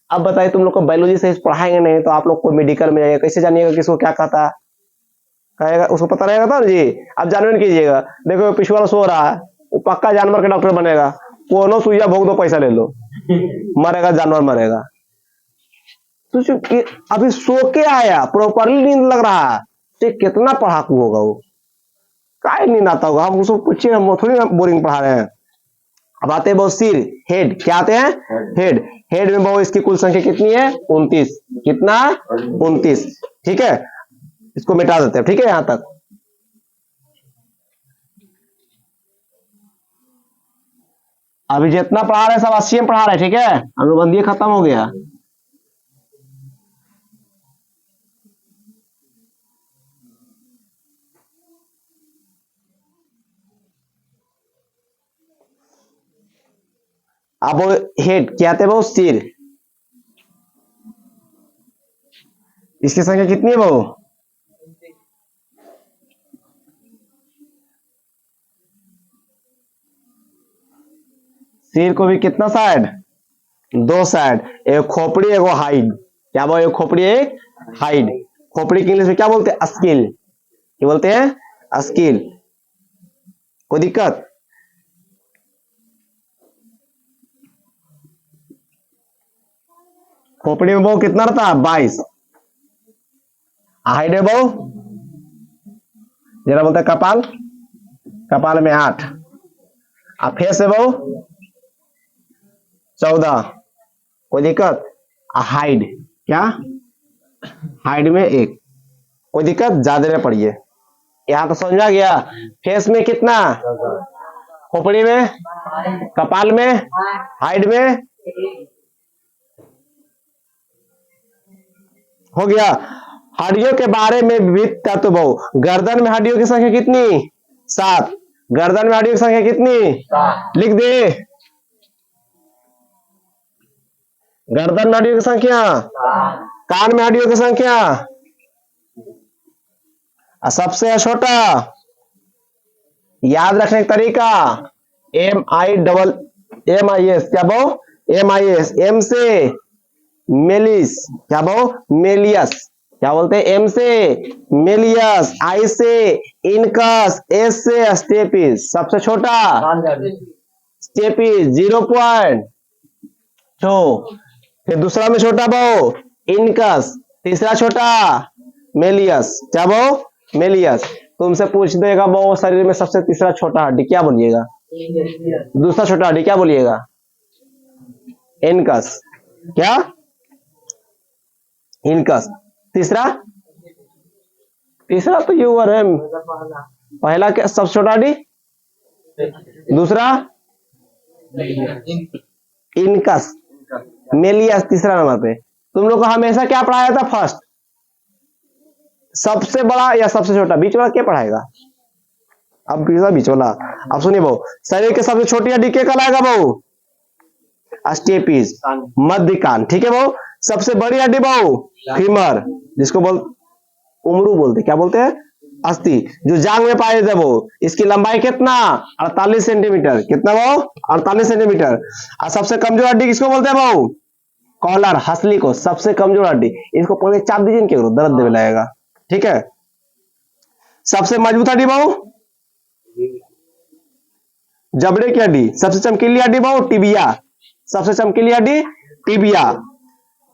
अब बताइए, तुम लोग को बायोलॉजी से पढ़ाएंगे नहीं तो आप लोग को मेडिकल में जाएगा, कैसे जानिएगा किसको क्या कहता है? कहेगा, उसको पता रहेगा तो जी। अब जानवर कीजिएगा, देखो पिछू वाला सो रहा है, वो पक्का जानवर का डॉक्टर बनेगा। कोनो सुइया भोग दो, पैसा ले लो, मरेगा जानवर, मरेगा। तो अभी सो के आया, प्रॉपरली नींद लग रहा है, तो कितना पढ़ाकू होगा वो? काय नींद आता होगा? हम उसको पूछिए, हम थोड़ी बोरिंग पढ़ा रहे हैं। अब आते हैं बहुत सिर, हेड। क्या आते हैं? हेड। हेड में बहुत, इसकी कुल संख्या कितनी है? 29। कितना? 29। ठीक है, इसको मिटा देते हैं। ठीक है, यहां तक अभी जितना पढ़ा रहे सब 80 में पढ़ा रहे। ठीक है, अनुबंधीय खत्म हो गया। अब हेड क्या आते हैं? वो सिर, इसकी संख्या कितनी है? वो सिर को भी कितना साइड? 2 साइड, एक खोपड़ी एक हाइड। क्या बोल? एक खोपड़ी एक हाइड। खोपड़ी की इंग्लिश में क्या बोलते हैं? स्किल। क्या बोलते हैं? स्किल। कोई दिक्कत? खोपड़ी में बहु कितना रहता है? 22। हाइड में बहु जरा बोलते हैं कपाल, कपाल में 8। और फेस है बहु 14। कोई दिक्कत? हाइड क्या? हाइड में 1। कोई दिक्कत? ज्यादा में पढ़िए। यहां तो समझा गया। फेस में कितना? खोपड़ी में, कपाल में, हाइड में हो गया। हड्डियों के बारे में विविध तत्व बहु। गर्दन में हड्डियों की संख्या कितनी? 7। गर्दन में हड्डियों की संख्या कितनी? लिख दे। गर्दन में हड्डियों की संख्या, कान में हड्डियों की संख्या, सबसे छोटा याद रखने का तरीका MIS क्या बो? MIS। एम से मेलिस क्या बो? मेलियस। क्या बोलते हैं? एम से मेलियस, आई से इनकस, एस से स्टेपिस। सबसे छोटा स्टेपिस 0.2। फिर दूसरा में छोटा बो इनकस, तीसरा छोटा मेलियस। क्या बो? मेलियस। तुमसे पूछ देगा वो शरीर में सबसे तीसरा छोटा हड्डी क्या बोलिएगा? दूसरा छोटा हड्डी क्या बोलिएगा? इनकस। क्या? इनकस। तीसरा तो यूवर है। पहला क्या? सबसे छोटा हड्डी, दूसरा इनकस, मेलियस तीसरा नंबर पे। तुम लोग को हमेशा क्या पढ़ाया था? फर्स्ट सबसे बड़ा या सबसे छोटा? बीच वाला क्या पढ़ाएगा? अब बीच वाला। अब सुनिए बहु, शरीर के सबसे छोटी हड्डी क्या कहलाएगा बहु? स्टेपिस, मध्य कान। ठीक है बहु। सबसे बड़ी हड्डी बहु फीमर, जिसको उमरू बोलते। क्या बोलते हैं? अस्थि, जो जांग में पाए जाते वो। इसकी लंबाई कितना? 48 सेंटीमीटर। कितना बहु? 48 सेंटीमीटर। और सबसे कमजोर हड्डी किसको बोलते हैं बहु? कॉलर, हंसली को। सबसे कमजोर हड्डी। इसको पहले चाप दीजिए, क्या करो? दर्द देने लगेगा। ठीक है। सबसे मजबूत हड्डी बहु जबड़े की हड्डी। सबसे चमकीली हड्डी बहु टिबिया। सबसे चमकीली हड्डी टिबिया।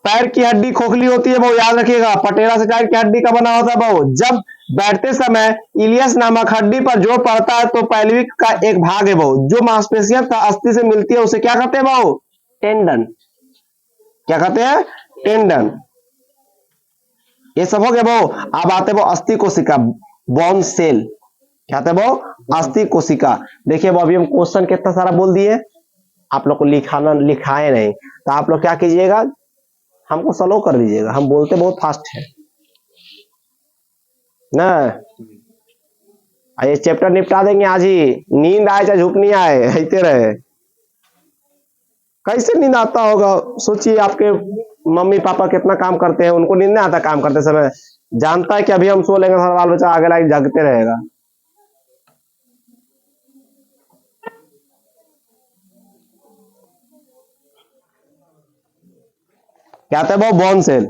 पैर की हड्डी खोखली होती है बहु, याद रखिएगा। पटेला से पैर की हड्डी का बना होता है बहु। जब बैठते समय इलियस नामक हड्डी पर जोर पड़ता है तो पैल्विक का एक भाग है बहु, जो मांसपेशियां अस्थि से मिलती है, उसे क्या कहते हैं बहु? टेंडन। क्या कहते हैं? टेंडन। ये सब हो गया बहु। अब आते बहु अस्थि कोशिका, बोन सेल। क्या आते बहु? अस्थि कोशिका। देखिए बहु, अभी हम क्वेश्चन कितना सारा बोल दिए, आप लोग को लिखाए नहीं, तो आप लोग क्या कीजिएगा, हमको स्लो कर दीजिएगा। हम बोलते बहुत फास्ट है ना। ये चैप्टर निपटा देंगे आज ही। नींद आए चाहे झुक नहीं आए, ऐसे रहे। कैसे नींद आता होगा? सोचिए, आपके मम्मी पापा कितना काम करते हैं, उनको नींद नहीं आता काम करते समय? जानता है कि अभी हम सो लेंगे, सारा बाल बच्चा आगे लाइक जागते रहेगा। क्या आता है वो? Bone cell.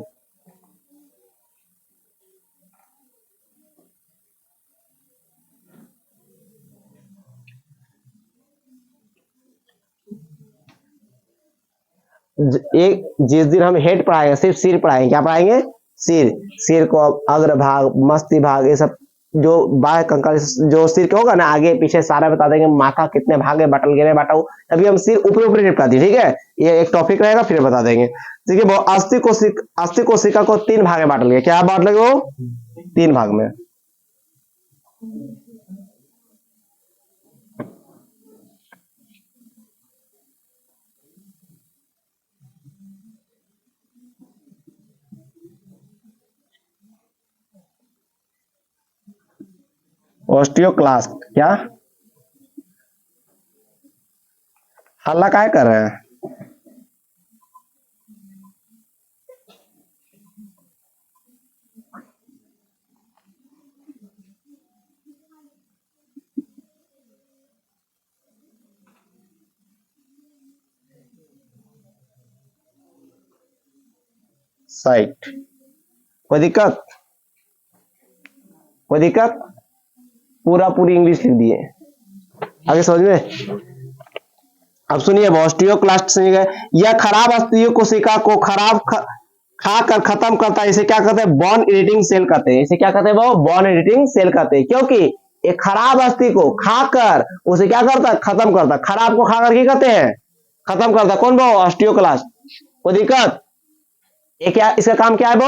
एक जिस दिन हम हेड पढ़ाएंगे, सिर्फ सिर पढ़ाएंगे। क्या पढ़ाएंगे? सिर। सिर को अग्र भाग, मस्ती भाग, ये सब जो बाह्य कंकाल जो सिर के होगा ना, आगे पीछे सारा बता देंगे। माथा कितने भाग है, बटल गिरे बाटा। अभी हम सिर ऊपर निपटा दी। ठीक है, ये एक टॉपिक रहेगा, फिर बता देंगे। ठीक है, अस्थि कोशिका को 3 भाग में बांट लिया। क्या बांट लगे वो? 3 भाग में। ऑस्टियोक्लास्ट। क्या हल्ला काय कर रहे हैं? साइट। कोई दिक्कत? कोई दिक्कत? पूरी इंग्लिश लिख दिए। आगे समझ में? अब सुनिए, ऑस्टियोक्लास्ट सुनिएगा। यह खराब अस्थि कोशिका को खाकर खत्म करता है। इसे क्या कहते हैं? बोन एडिटिंग सेल कहते हैं। इसे क्या कहते हैं? वो बोन एडिटिंग सेल कहते हैं, क्योंकि एक खराब अस्थि को खाकर उसे क्या करता है? खत्म करता है। खराब को खाकर क्या कहते हैं? खत्म करता है। कौन वो? ऑस्टियोक्लास्ट। कोई दिक्कत? क्या इसका काम क्या है? वो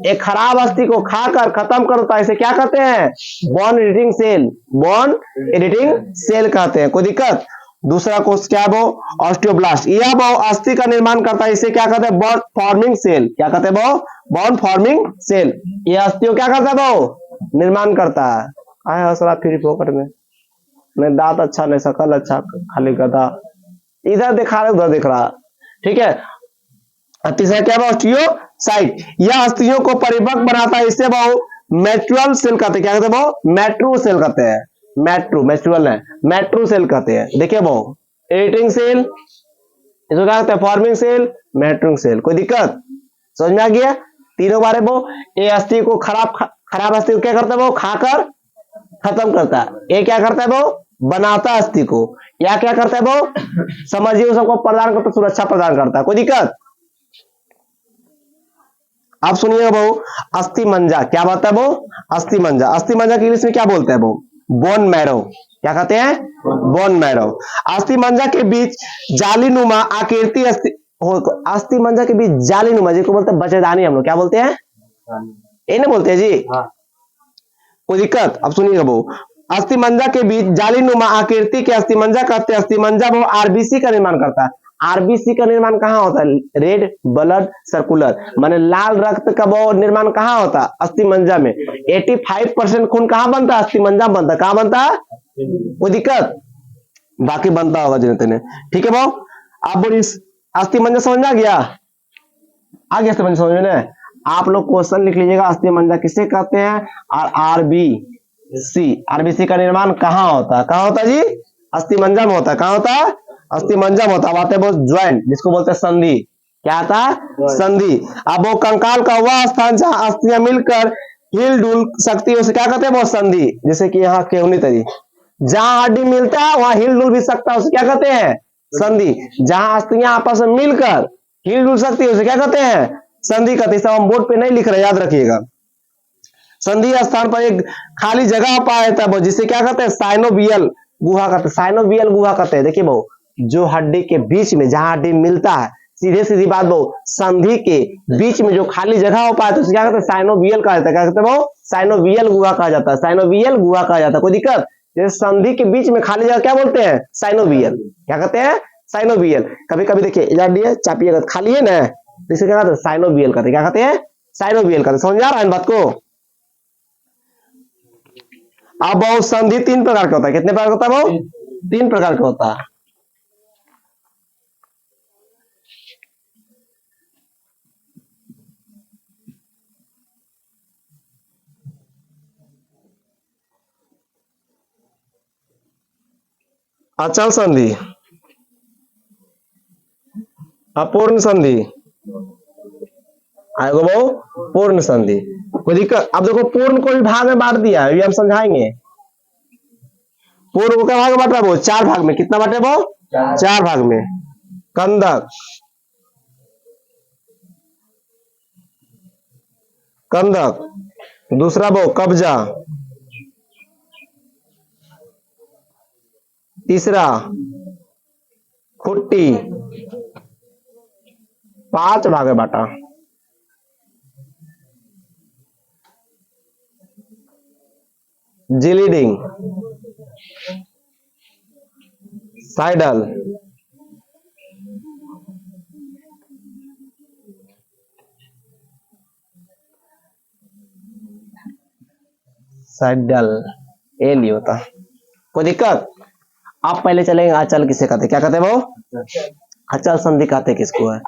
एक खराब अस्थि को खाकर खत्म करता है। इसे क्या कहते हैं? Bone editing cell. Bone editing cell कहते हैं। कोई दिक्कत? दूसरा कोष क्या है वो ऑस्टियोब्लास्ट, यह वो अस्थि का निर्माण करता है, इसे क्या कहते हैं बॉन्ड फॉर्मिंग सेल, क्या कहते हैं वो बॉन्ड फॉर्मिंग सेल, ये अस्थियों क्या करता है वो निर्माण करता है। आए हौसला फ्री फोकट में, नहीं दांत अच्छा नहीं शकल अच्छा, खाली गधा, इधर दिखा रहा उधर दिख रहा, ठीक है। तीसरा क्या है ऑस्टियोसाइट, यह अस्थियों को परिपक्व बनाता है, इससे वो मैट्रुअल सेल कहते हैं, क्या कहते हैं वो मैट्रू सेल कहते हैं, मैट्रू मैट्रुअल है मैट्रू सेल कहते हैं। देखिए वो एडिटिंग सेल, इसको क्या कहते हैं फॉर्मिंग सेल, मैट्रिंग सेल। कोई दिक्कत समझ में आ गया तीनों बारे में। ये अस्थि को खराब अस्थि को क्या करता है वो खाकर खत्म करता है, ये क्या करता है वो बनाता है अस्थि को, या क्या करता है वो समझिए सबको प्रदान करता, सुरक्षा प्रदान करता है। कोई दिक्कत? आप सुनिएगा वो अस्थि मंजा, क्या बात है वो अस्थि मंजा, अस्थि मंजा की इंग्लिश में क्या बोलते हैं वो बोन मैरो, क्या कहते हैं बोन मैरो। अस्थि मंजा के बीच जालीनुमा आकृति अस्थि मंजा के बीच जालीनुमा जिसको बोलते हैं बच्चेदानी, हम लोग क्या बोलते हैं ये नहीं बोलते हैं जी, कोई दिक्कत? अब सुनिएगा वो अस्थि मंजा के बीच जालीनुमा आकृति के अस्थि मंजा कहते हैं। अस्थि मंजा वो आरबीसी का निर्माण करता है। आरबीसी का निर्माण कहाँ होता है? रेड ब्लड सर्कुलर, माने लाल रक्त का वो निर्माण कहाँ होता है? अस्थि मंजा में। 85% खून कहाँ बनता है? अस्थि मंजा बनता है। कहाँ बनता है? कोई दिक्कत? बाकी बनता होगा जिन्हें ने, ठीक है वो। आप बोलिए अस्थि मंजा समझ में आ गया? आ गया समझ में? आप लोग क्वेश्चन लिख लीजिएगा, अस्थि मंजा किसे कहते हैं और आरबीसी का निर्माण कहाँ होता है? कहाँ होता है जी? अस्थि मंजा में होता है। कहाँ होता है? अस्थि मंजा में होता है। आते हैं वो ज्वाइंट जिसको बोलते हैं संधि, क्या आता है? संधि। अब वो कंकाल का वह स्थान जहाँ अस्थियां मिलकर हिल डुल सकती है उसे क्या कहते हैं? वो संधि। जैसे कि यहाँ केहूनी तरी, जहां हड्डी मिलता है वहां हिल डुल भी सकता है, उसे क्या कहते हैं? संधि। जहां अस्थियां आपस में मिलकर हिल डुल सकती है उसे क्या कहते हैं? संधि कहते हैं। सब हम बोर्ड पे नहीं लिख रहे, याद रखिएगा। संधि स्थान पर एक खाली जगह पाया जाता है जिसे क्या कहते हैं? साइनोवियल गुहा कहते हैं। साइनोवियल गुहा कहते हैं। देखिए वो जो हड्डी के बीच में जहां हड्डी मिलता है, सीधे सीधी बात वो संधि के बीच में जो खाली जगह हो पाया तो उसे क्या कहते हैं? साइनोवियल कहा जाता है। क्या कहते हैं वो? साइनोवियल गुहा कहा जाता है। साइनोवियल गुहा कहा जाता है। कोई दिक्कत? जैसे संधि के बीच में खाली जगह क्या बोलते हैं? साइनोवियल। क्या कहते हैं? साइनोवियल। कभी कभी देखिए चापिएगा खाली है ना, इसे क्या कहते हैं? साइनोवियल कहते हैं। क्या कहते हैं? साइनोवियल कहते हैं। समझ आ रहा है इन बात को? अब वो संधि 3 प्रकार का होता है। कितने प्रकार का होता है वो? 3 प्रकार का होता है। अचल संधि, अपूर्ण संधि, आएगा वो पूर्ण संधि। कोई दिक्कत? अब देखो पूर्ण को भी भाग में बांट दिया है, ये हम समझाएंगे। पूर्ण को क्या भाग में बांट रहा है वो? 4 भाग में। कितना बांटे वो? 4 भाग में। कंदक, कंदक, दूसरा वो कब्जा, तीसरा खुट्टी, 5 भाग में बांटा। जिलीडिंग, साइडल, साइडल ए नहीं होता। कोई दिक्कत? आप पहले चलेंगे अचल किसे कहते? क्या कहते वो? अचल संधि कहते किसको है?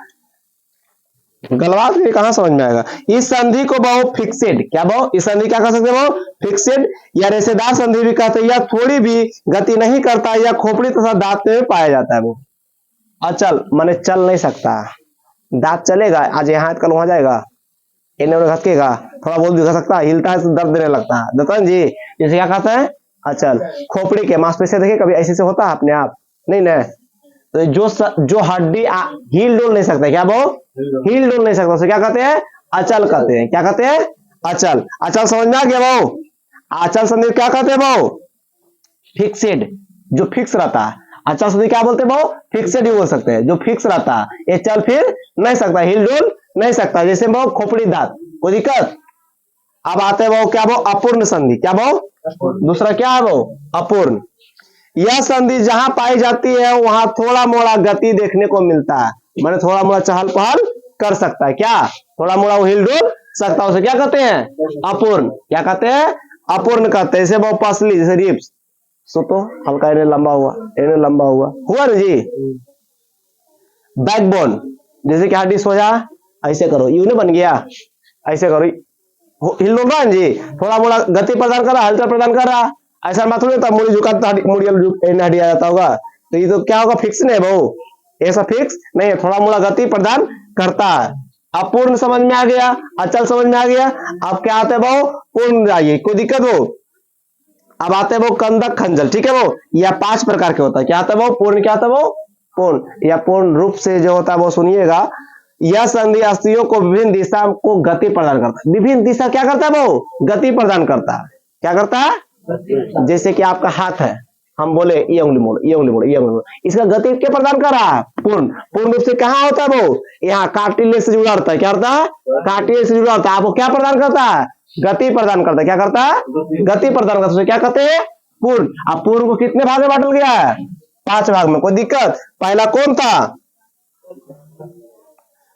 गलवास में कहां समझ में आएगा? इस संधि को बहु फिक्सेड, क्या बहु इस संधि क्या कह सकते हो? फिक्सेड या रेशेदार संधि भी कहते हैं। या थोड़ी भी गति नहीं करता या खोपड़ी तथा दांत में पाया जाता है। वो अचल माने चल नहीं सकता, दांत चलेगा आज यहाँ कल वहां जाएगा, इन्हें घसकेगा, थोड़ा बहुत भी घस सकता है, हिलता है तो दर्द देने लगता है। दतन जी इसे क्या कहता है? अचल। खोपड़ी के मांसपेशियां देखिए कभी ऐसे से होता है अपने आप नहीं ना, तो जो हड्डी हिल डोल नहीं सकता, क्या वो हिल डोल नहीं सकता उसे क्या कहते हैं? अचल कहते हैं। क्या कहते हैं? अचल। अचल समझ में आ गया वो? अचल संधि क्या कहते हैं वो? फिक्सेड, जो फिक्स रहता है। अचल संधि क्या बोलते हैं वो? फिक्सेड ही बोल सकते हैं, जो फिक्स रहता है, ये चल फिर नहीं सकता, हिल डोल नहीं सकता, जैसे वो खोपड़ी दांत। कोई दिक्कत? अब आते हैं वो क्या वो? अपूर्ण संधि। क्या वो? दूसरा क्या है वो? अपूर्ण। यह संधि जहां पाई जाती है वहां थोड़ा मोड़ा गति देखने को मिलता है, मैंने थोड़ा मोड़ा चहल पहल कर सकता है, क्या थोड़ा मोड़ा वो हिल डुल सकता है, उसे क्या कहते हैं? अपूर्ण। क्या कहते हैं? अपूर्ण कहते हैं। इसे बहुत पसली, जैसे रिब्स, सो तो हल्का इन्हें लंबा हुआ, इन्हें लंबा हुआ ना जी। बैकबोन, जैसे कि हड्डी सोजा, ऐसे करो, यूं नहीं बन गया, ऐसे करो, हिल डुल रहा है जी, थोड़ा मोड़ा गति प्रदान कर रहा, हलचल प्रदान कर रहा, ऐसा बात थोड़ी होता, मुड़ी झुका तो मुड़ी हड्डी आ जाता होगा, तो ये तो क्या होगा? फिक्स नहीं है बहु, ऐसा फिक्स नहीं है, थोड़ा मोड़ा गति प्रदान करता है। अपूर्ण समझ में आ गया, अचल समझ में आ गया। अब क्या आते हैं बहु? पूर्ण आइए, कोई दिक्कत हो? अब आते हैं वो कंदक खंजल, ठीक है वो, यह 5 प्रकार के होता है। क्या आता है वो? पूर्ण। क्या आता है वो? पूर्ण। या पूर्ण रूप से जो होता है वो सुनिएगा, यह संधि अस्थियों को विभिन्न दिशा को गति प्रदान करता है। विभिन्न दिशा क्या करता है वो? गति प्रदान करता है। क्या करता है? जैसे कि आपका हाथ है, हम बोले ये उंगली मोड़, ये उंगली मोड़, ये उंगली मोड़, इसका गति क्या प्रदान कर रहा है? पूर्ण। पूर्ण रूप से कहाँ होता है वो? यहाँ कार्टिलेज से जुड़ा रहता है। क्या होता है? कार्टिलेज से जुड़ा रहता है। आपको क्या प्रदान करता है? गति प्रदान करता है। क्या करता है? गति प्रदान करता है। क्या कहते हैं? पूर्ण। अब पूर्ण को कितने भाग में बांटा गया है? 5 भाग में। कोई दिक्कत? पहला कौन था?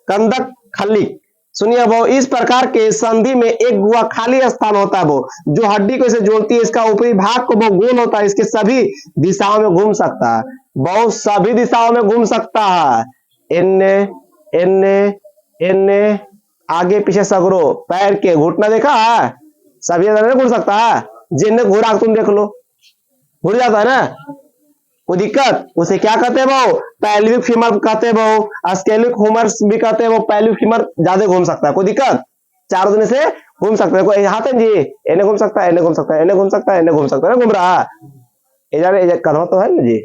कंदक खल्लिक। सुनिए वो, इस प्रकार के संधि में एक गुहा खाली स्थान होता है वो, जो हड्डी को इसे जोड़ती है। इसका ऊपरी भाग को वो गोल होता है, इसके सभी दिशाओं में घूम सकता है, बहुत सभी दिशाओं में घूम सकता है। इन्ने इन्ने इन्ने, आगे पीछे सगरो, पैर के घुटना देखा है, सभी जगह घूम सकता है। जिन्हें घुरा तुम देख लो, घुर जाता है ना, कोई दिक्कत? उसे क्या कहते हैं वो? पैल्विक फीमर कहते हैं वो, स्केलिक ह्यूमरस भी कहते हैं वो। पैल्विक फीमर ज्यादा घूम सकता है। कोई दिक्कत? चारों दिन से घूम सकता है। कोई हाथ है जी, इन्हें घूम सकता है, इन्हें घूम सकता है, इन्हें घूम सकता है, इन्हें घूम सकता है, घूम रहा है कदम तो है ना जी,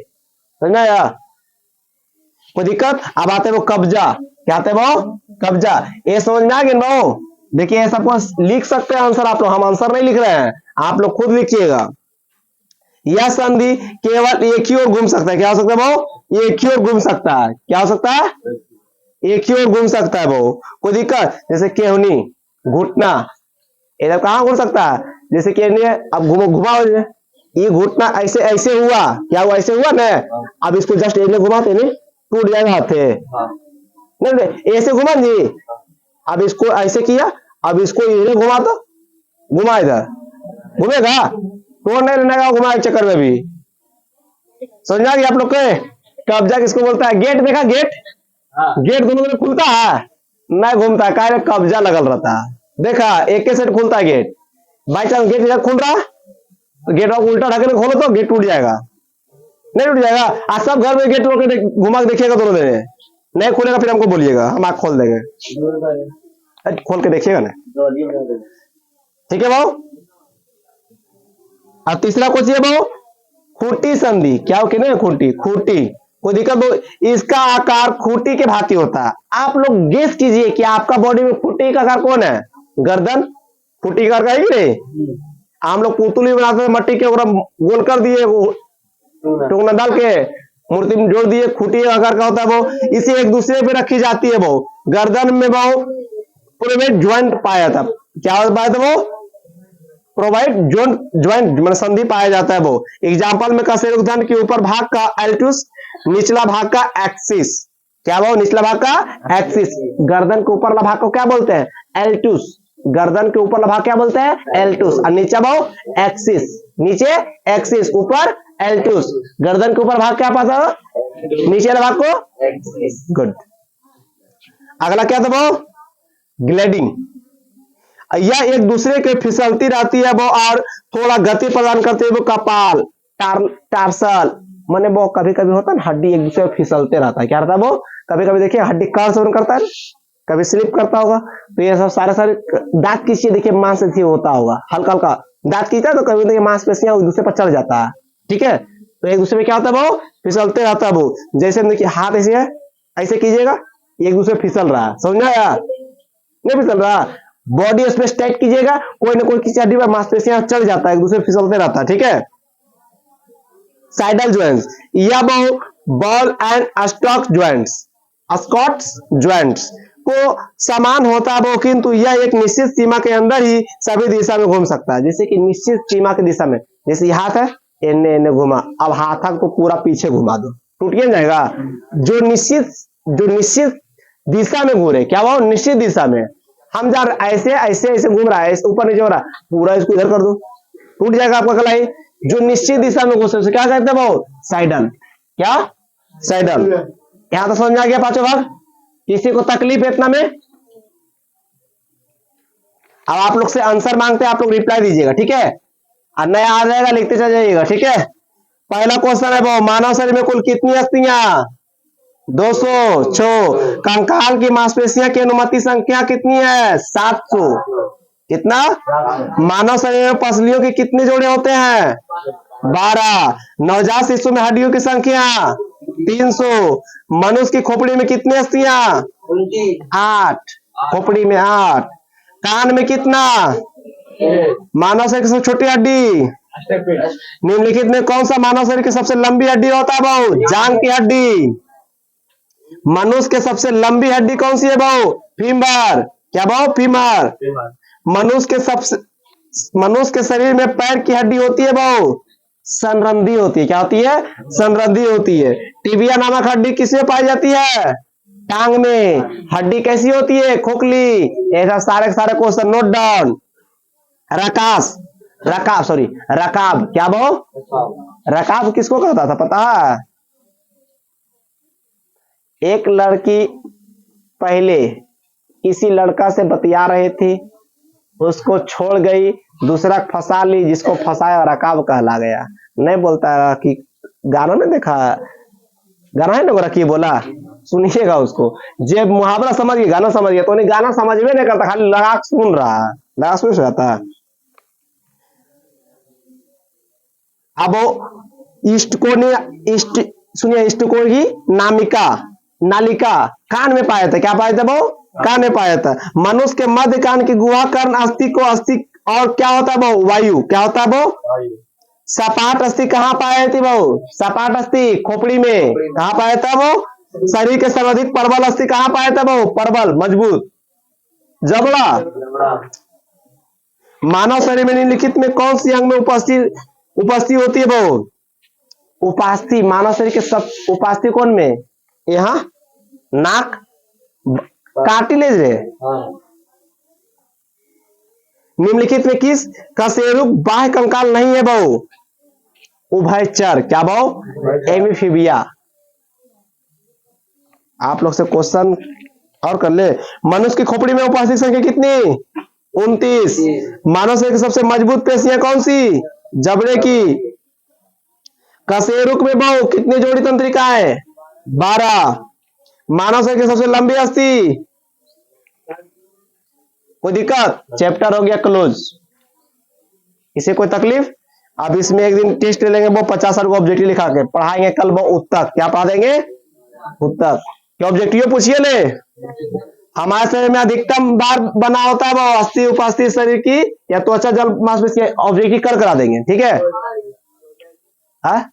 समझना या? कोई दिक्कत? अब आते हैं वो कब्जा। क्या आते हैं वो? कब्जा। ये समझ में आ गया ना? देखिए ये सबको लिख सकते हैं आंसर आप लोग, हम आंसर नहीं लिख रहे हैं, आप लोग खुद लिखिएगा। यह संधि केवल एक ही ओर घूम सकता है। क्या हो सकता है वो? एक ही ओर घूम सकता है। क्या हो सकता है? एक ही ओर घूम सकता है वो। कोई दिक्कत? जैसे केहनी, घुटना, इधर कहां घूम सकता है? जैसे कि अब घुमाओ, ये घुटना ऐसे ऐसे हुआ, क्या हुआ? ऐसे हुआ ना, अब इसको जस्ट इन्हें घुमाते नहीं, टूट जाएगा हाथ है, नहीं ऐसे घुमा जी, अब इसको ऐसे किया, अब इसको इन्हें घुमा दो, घुमा, इधर घूमेगा, तोड़ नहीं लेने घुमा एक चक्कर में भी। समझ आ गया आप लोग के? कब्जा किसको बोलता है? गेट देखा? गेट, गेट दोनों में खुलता है, नहीं घूमता, क्या कब्जा लगल रहता है। देखा, एक साइड खुलता है गेट, बाई चांस गेट इधर खुल रहा, तो गेट उल्टा ढके खोलो तो गेट टूट जाएगा, नहीं टूट जाएगा? आज सब घर में गेट घुमा के देखिएगा दोनों दिन, नहीं खुलेगा फिर हमको बोलिएगा, हम आँख खोल देंगे, खोल के देखिएगा ना, ठीक है भाव। अब तीसरा क्वेश्चन है भाव, खूंटी संधि। क्या हो कि नहीं? खूंटी, खूंटी, कोई दिक्कत हो? इसका आकार खूंटी के भांति होता है। आप लोग गेस कीजिए कि आपका बॉडी में खूंटी का आकार कौन है? गर्दन खूंटी का आकार है कि नहीं? हम लोग पुतली बनाते थे मट्टी के, गोल कर दिए, टुकना डाल के मूर्ति में जोड़ दिए, खूंटी का आकार का होता है वो। इसे एक दूसरे पे रखी जाती है वो। गर्दन में वो प्रोवाइड ज्वाइंट पाया था। क्या पाया था वो? प्रोवाइड ज्वाइंट मतलब संधि पाया जाता है वो। एग्जाम्पल में कशेरुकधन के ऊपर भाग का एल्टुस, निचला भाग का एक्सिस। क्या वो? निचला भाग का एक्सिस। गर्दन के ऊपर भाग को क्या बोलते हैं? एल्टुस। गर्दन के ऊपर भाग क्या बोलते हैं? एल्टुस। और नीचे भाव एक्सिस, नीचे एक्सिस, ऊपर एल्टुस। गर्दन के ऊपर भाग क्या पाता है? नीचे वाला भाग को गुड। अगला क्या था वो? ग्लेडिंग। यह एक दूसरे के फिसलती रहती है वो और थोड़ा गति प्रदान करते हुए कपाल, टार्सल, माने वो कभी कभी होता है ना, हड्डी एक दूसरे में फिसलते रहता है। क्या रहता है वो? कभी कभी देखिए हड्डी कर्स करता है, कभी स्लिप करता होगा, तो ये सब सारे दांत खींचिए, देखिए मांसपेशी होता होगा, हल्का हल्का दांत खींचा तो कभी देखिए मांसपेशियां एक दूसरे पर चढ़ जाता है, ठीक है? तो एक दूसरे में क्या होता है वो? फिसलते रहता है वो। जैसे देखिए हाथ ऐसे है, ऐसे कीजिएगा, एक दूसरे फिसल रहा है, समझ में आया? नहीं फिसल रहा, बॉडी स्पेस टाइट कीजिएगा, कोई ना कोई किसी हड्डी पर मांसपेशियां चढ़ जाता है, एक दूसरे फिसलते रहता है, ठीक है? साइडल ज्वाइंट्स, या बॉल एंड स्टॉक ज्वाइंट्स, स्कॉट्स ज्वाइंट्स को समान होता है वो, किंतु यह एक निश्चित सीमा के अंदर ही सभी दिशा में घूम सकता है। जैसे कि निश्चित सीमा की दिशा में, जैसे हाथ है, एने एने घुमा, अब हाथक को पूरा पीछे घुमा दो, टूट के जाएगा। जो निश्चित दिशा में घूरे, क्या वो निश्चित दिशा में, हम जा रहे ऐसे ऐसे ऐसे घूम रहा है, ऊपर नीचे हो रहा, पूरा इसको इधर कर दो, टूट जाएगा आपका कलाई। जो निश्चित दिशा में घुसे उसे क्या कहते हैं वो, साइडल। क्या, साइडल। यहां तो समझ में आ गया पांचों भाग। किसी को तकलीफ है इतना में? अब आप लोग से आंसर मांगते हैं, आप लोग रिप्लाई दीजिएगा, ठीक है। और नया आ जाएगा, लिखते चल जाइएगा, ठीक है। पहला क्वेश्चन है वो, मानव शरीर में कुल कितनी अस्थियां? 200। कंकाल की मांसपेशियां की अनुमति संख्या कितनी है? 700। कितना? मानव शरीर में पसलियों के कितने जोड़े होते हैं? 12। नवजात शिशु में हड्डियों की संख्या? 300। मनुष्य की खोपड़ी में कितनी अस्थियां? 8। खोपड़ी में 8। कान में कितना? मानव शरीर की सबसे छोटी हड्डी? निम्नलिखित में कौन सा मानव शरीर की सबसे लंबी हड्डी होता है भाऊ? जांघ की हड्डी। मनुष्य के सबसे लंबी हड्डी कौन सी है भाऊ? फीमर। क्या भाऊ? फीमर। मनुष्य के शरीर में पैर की हड्डी होती है भाऊ? संरंध्री होती है। क्या होती है? संरंध्री होती है। टिबिया नामक हड्डी किसमें पाई जाती है? टांग में। हड्डी कैसी होती है? खोखली। ऐसा सारे क्वेश्चन नोट डाउन। रकाब। क्या भाऊ? रकाब किसको कहता था पता है? एक लड़की पहले किसी लड़का से बतिया रही थी, उसको छोड़ गई, दूसरा फंसा ली, जिसको फंसाया रकाब कहला गया। नहीं बोलता है कि गाना नहीं देखा, गाना है ना वो रखी बोला, सुनिएगा उसको। जे मुहावरा समझ गया, गाना समझ गया, तो नहीं गाना समझ में नहीं करता, खाली लगा सुन रहा, लगा सुन रहता। अब इष्टकोण की नालिका कान में पाया था। क्या पाया था वो? कान में पाया था। मनुष्य के मध्य कान की गुहा कर्ण अस्थि को अस्थि और क्या होता है वो? वायु। क्या होता है वो? सपाट अस्थि कहाँ पाया थी वो? सपाट अस्थि खोपड़ी में। कहाँ पाया था वो? शरीर के सर्वाधिक प्रबल अस्थि कहाँ पाया था वो? प्रबल मजबूत जबड़ा। मानव शरीर में निम्नलिखित में कौन सी अंग में उपस्थित होती है वो? उपास्थि। मानव शरीर के सब उपास्थि कौन में? यहाँ नाक, कार्टिलेज है। निम्नलिखित में किस कशेरुक बाह्य कंकाल नहीं है बहु? उभयचर। क्या बहु? एमिफीबिया। आप लोग से क्वेश्चन और कर ले। मनुष्य की खोपड़ी में उपस्थित संख्या कितनी? 29। मानव शरीर की सबसे मजबूत पेशियां कौन सी? जबड़े की। कशेरुक में बहु कितनी जोड़ी तंत्रिका है? 12। मानव शरीर की सबसे लंबी अस्थि? कोई दिक्कत? चैप्टर हो गया क्लोज। इसे कोई तकलीफ? अब इसमें एक दिन टेस्ट ले लेंगे, वो 50 को ऑब्जेक्टिव लिखा के पढ़ाएंगे कल। वो उत्तक क्या पढ़ा देंगे? उत्तक। क्या ऑब्जेक्टिव पूछिए ले। हमारे शरीर में अधिकतम बार बना होता है वो अस्थि उपास्थि शरीर की या त्वचा जल मांसपेशी? ऑब्जेक्टिव करा देंगे, ठीक है। हाँ